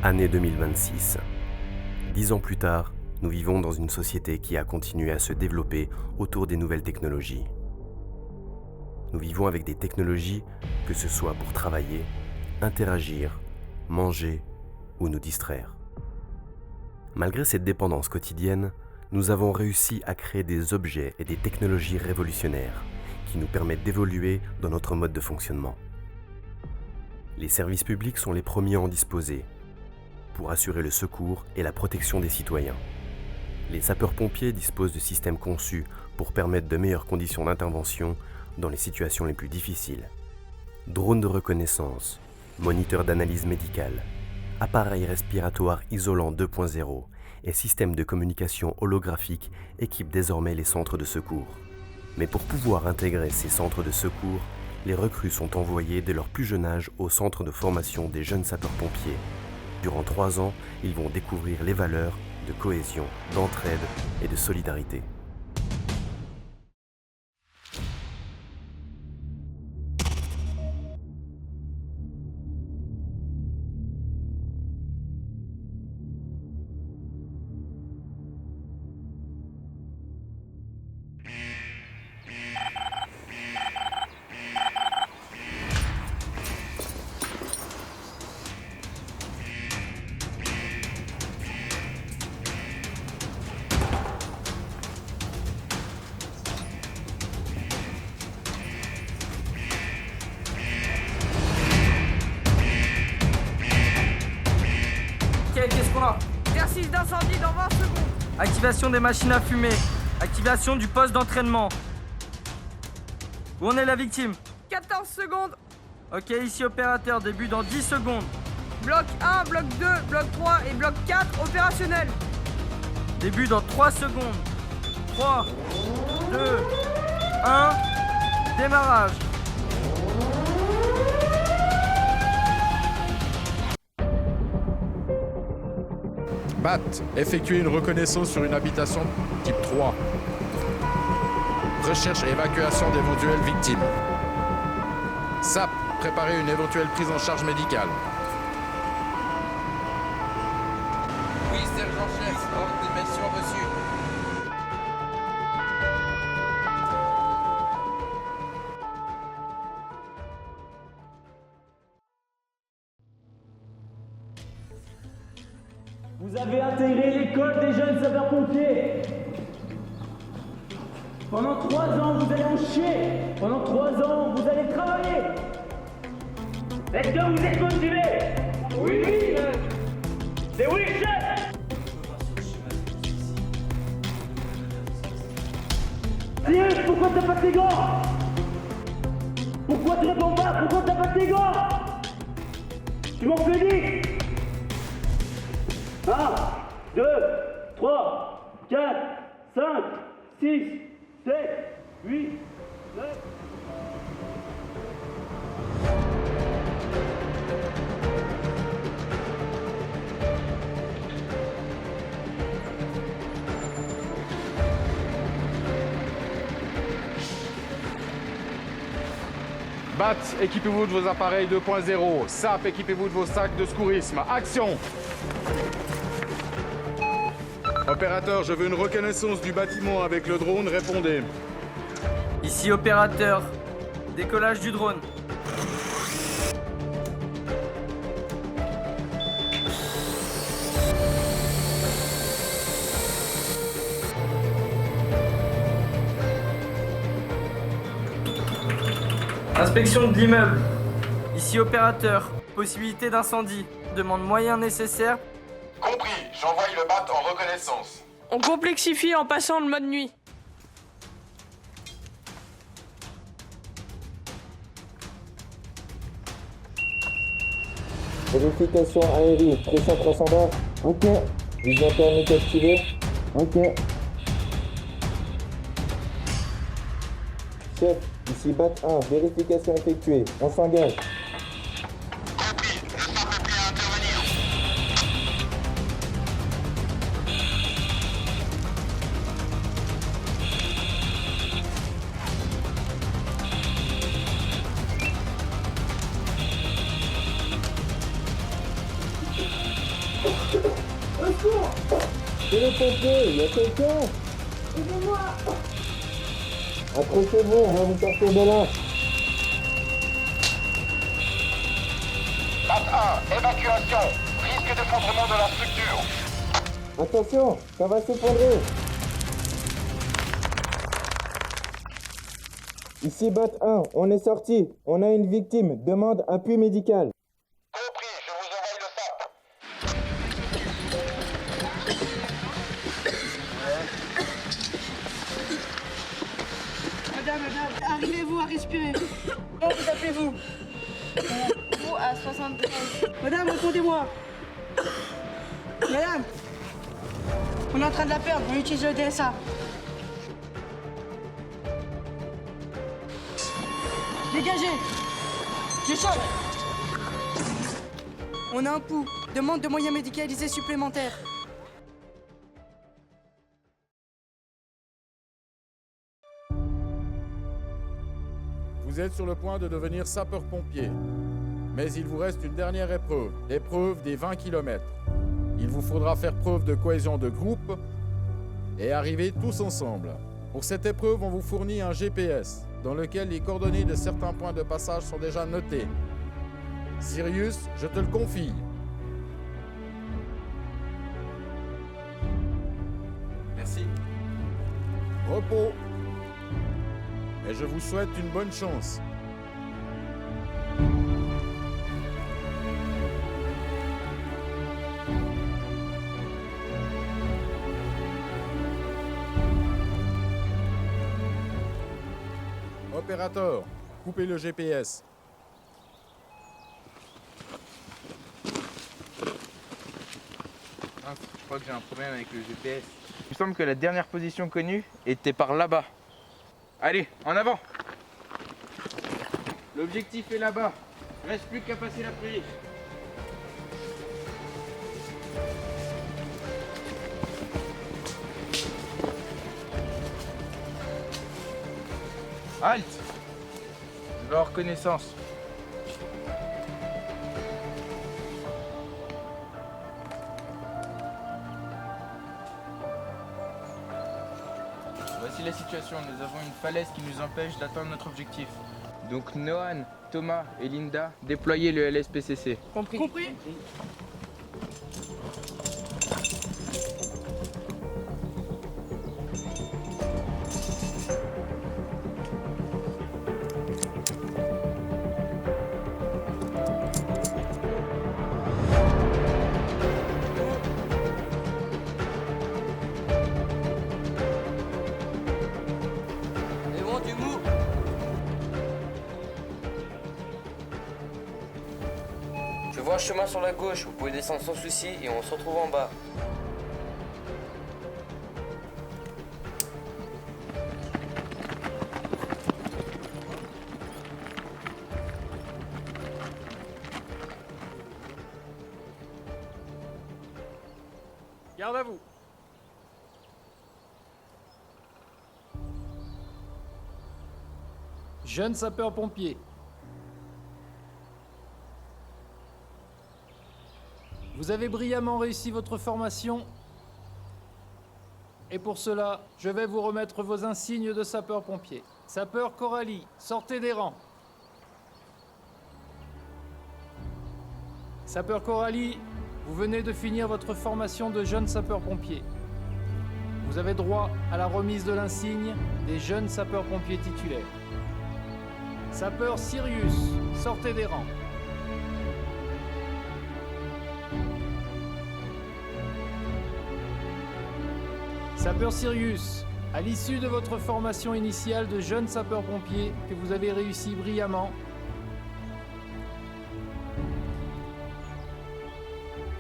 Année 2026. 10 ans plus tard, nous vivons dans une société qui a continué à se développer autour des nouvelles technologies. Nous vivons avec des technologies, que ce soit pour travailler, interagir, manger ou nous distraire. Malgré cette dépendance quotidienne, nous avons réussi à créer des objets et des technologies révolutionnaires qui nous permettent d'évoluer dans notre mode de fonctionnement. Les services publics sont les premiers à en disposer pour assurer le secours et la protection des citoyens. Les sapeurs-pompiers disposent de systèmes conçus pour permettre de meilleures conditions d'intervention dans les situations les plus difficiles. Drones de reconnaissance, moniteurs d'analyse médicale, appareils respiratoires isolants 2.0 et systèmes de communication holographique équipent désormais les centres de secours. Mais pour pouvoir intégrer ces centres de secours, les recrues sont envoyées dès leur plus jeune âge au centre de formation des jeunes sapeurs-pompiers. Durant 3 ans, ils vont découvrir les valeurs de cohésion, d'entraide et de solidarité. Qu'est-ce qu'on a? Exercice d'incendie dans 20 secondes. Activation des machines à fumer. Activation du poste d'entraînement. Où en est la victime? 14 secondes. Ok, ici opérateur, début dans 10 secondes. Bloc 1, bloc 2, bloc 3 et bloc 4 opérationnel. Début dans 3 secondes. 3, 2, 1, démarrage. BAT, effectuer une reconnaissance sur une habitation type 3. Recherche et évacuation d'éventuelles victimes. SAP, préparer une éventuelle prise en charge médicale. Oui, sergent-chef, ordre de mission reçu. Vous avez intégré l'école des jeunes sapeurs-pompiers. Pendant 3 ans, vous allez en chier. Pendant 3 ans, vous allez travailler. Est-ce que vous êtes motivés? Oui. C'est oui, chef. Alice, pourquoi t'as pas tes gants? Pourquoi tu réponds pas? Pourquoi t'as pas tes gants? Tu m'en fais dire. 1, 2, 3, 4, 5, 6, 7, 8, 9... BAT, équipez-vous de vos appareils 2.0. SAP, équipez-vous de vos sacs de secourisme. Action! Opérateur, je veux une reconnaissance du bâtiment avec le drone, répondez. Ici opérateur. Décollage du drone. Inspection de l'immeuble. Ici opérateur. Possibilité d'incendie. Demande moyens nécessaires. Compris, j'envoie le BAT en reconnaissance. On complexifie en passant le mode nuit. Vérification aérienne, pression 300 bars. Ok. Vision thermique activée. Ok. Chef, ici BAT 1, vérification effectuée. On s'engage. Compris, je sens prêt à intervenir. C'est le pompier, il y a quelqu'un? Aidez-moi. Accrochez-vous, on va vous sortir de là. MAT 1, évacuation. Risque d'effondrement de la structure. Attention, ça va s'effondrer. Ici BAT 1, on est sorti. On a une victime, demande appui médical. Compris, je vous envoie le SAP. Madame, arrivez-vous à respirer. Comment vous appelez-vous? Vous à 73. Madame, répondez-moi. Madame, on est en train de la perdre, on utilise le DSA. Dégagez. Je choque. On a un pouls. Demande de moyens médicalisés supplémentaires. Vous êtes sur le point de devenir sapeur-pompier. Mais il vous reste une dernière épreuve, l'épreuve des 20 km. Il vous faudra faire preuve de cohésion de groupe et arriver tous ensemble. Pour cette épreuve, on vous fournit un GPS dans lequel les coordonnées de certains points de passage sont déjà notées. Sirius, je te le confie. Merci. Repos. Et je vous souhaite une bonne chance. Opérateur, coupez le GPS. Ah, je crois que j'ai un problème avec le GPS. Il me semble que la dernière position connue était par là-bas. Allez, en avant! L'objectif est là-bas. Il reste plus qu'à passer la pluie. Halte! Je vais en reconnaissance. Voici la situation. Nous avons une falaise qui nous empêche d'atteindre notre objectif. Donc Noan, Thomas et Linda, déployez le LSPCC. Compris. Et bon, du mou. Je vois un chemin sur la gauche, vous pouvez descendre sans souci et on se retrouve en bas. Garde à vous. Jeune sapeur-pompier. Vous avez brillamment réussi votre formation. Et pour cela, je vais vous remettre vos insignes de sapeur-pompier. Sapeur Coralie, sortez des rangs. Sapeur Coralie, vous venez de finir votre formation de jeune sapeur-pompier. Vous avez droit à la remise de l'insigne des jeunes sapeurs-pompiers titulaires. Sapeur Sirius, sortez des rangs. Sapeur Sirius, à l'issue de votre formation initiale de jeune sapeur-pompier que vous avez réussi brillamment,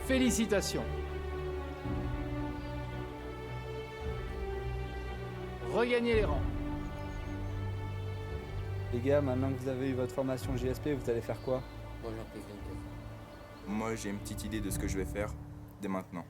félicitations. Regagnez les rangs. Les gars, maintenant que vous avez eu votre formation GSP, vous allez faire quoi? Moi j'intègre une case. Moi, j'ai une petite idée de ce que je vais faire dès maintenant.